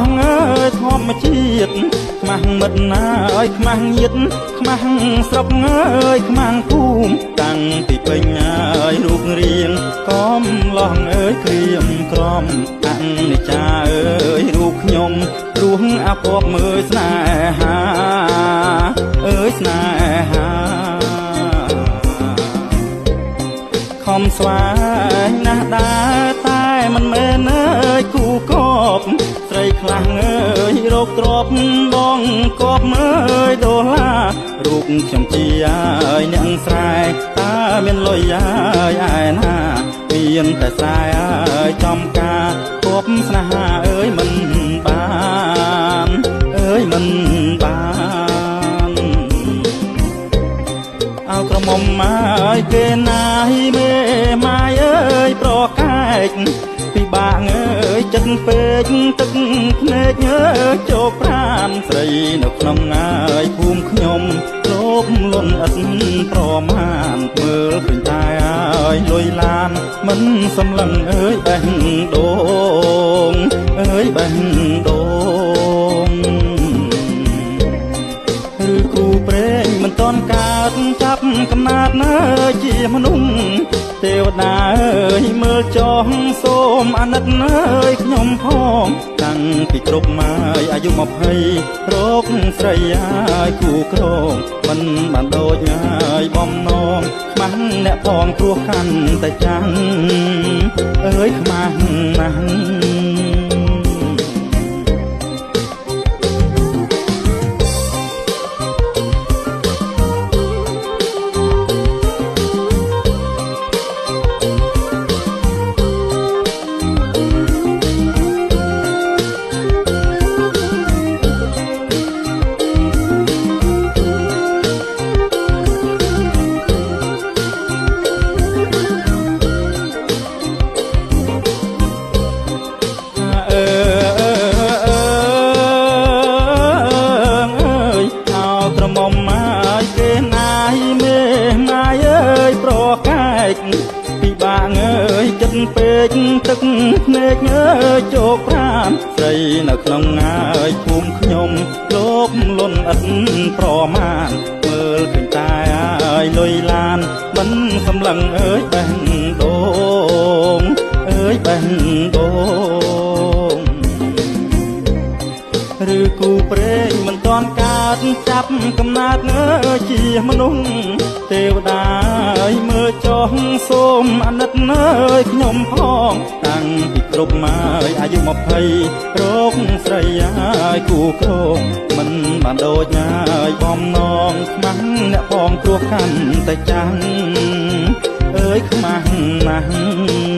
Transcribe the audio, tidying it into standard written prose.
ងអើយធម្មជាតិខ្មាស់មិត្តណាអើយខ្មាស់ញាតខ្មាស់ស្រុកអើយខ្មាស់ភូមិតាំងពីពេញអើយរូបរាងកំឡោះអើយក្រៀមក្រំអនិច្ចាអើយរូបខ្ញុំរួងអាពពមើលស្នេហាអើយស្នេហាខំស្វែងណាស់ដែរតែមិនមែនអើយគូកបស្រីខ្លាំងអើយរោគទ្របបងកបអើយដុល្លាររូបខ្ញុំជាអើយអ្នកស្រែតើមានលុយអើយឯណាមានតែស្រែអើយចំការគប់ស្នេហាអើយមិនបានអើយមិនបានអោក្រមុំអើយគេណាយមេម៉ាយអើយប្រកែកពិបាកអើយចិត្តពេកទឹកភ្នែកអើយជោគប្រានស្រីនៅក្នុងអើយភូមិខ្ញុំលោភលន់ឥតប្រមាណមើលឃើញតែអើយលុយឡានមិនសម្លឹងអើយបេះដូងអើយបេះដូងឬគូព្រេងមិនតន់កើតចាប់កំណាត់អើយជាមនុស្សទេវតាអើយមើលចោះសូមអាណិតអើយខ្ញុំផងតាំងពីគ្រប់ម៉ាយអាយុ20រកស្រីអើយគូក្រងមិនបានដូចអើយបំណងខ្មាស់អ្នកផងព្រោះកាន់តែចាំងអើយខ្មាស់ណាស់ពិបាកអើយចិត្តពេកទឹកភ្នែកអើយជោគប្រានស្រីនៅក្នុងអើយភូមិខ្ញុំលោភលន់ឥតប្រមាណមើលឃើញតែអើយលុយឡានមិនសម្លឹងអើយបេះដូងអើយបេះដូងឬគូព្រេងមិនតាន់កើតចាប់កំណាត់អើយជាមនុស្សទេវតាអើយមើលចោះសូមអាណិតអើយខ្ញុំផងតាំងពីគ្រប់ម៉ាយអាយុ20រកស្រីអើយគូក្រងមិនបានដូចអើយបំណងខ្មាស់អ្នកផងព្រោះកាន់តែចាំងអើយខ្មាស់ណាស់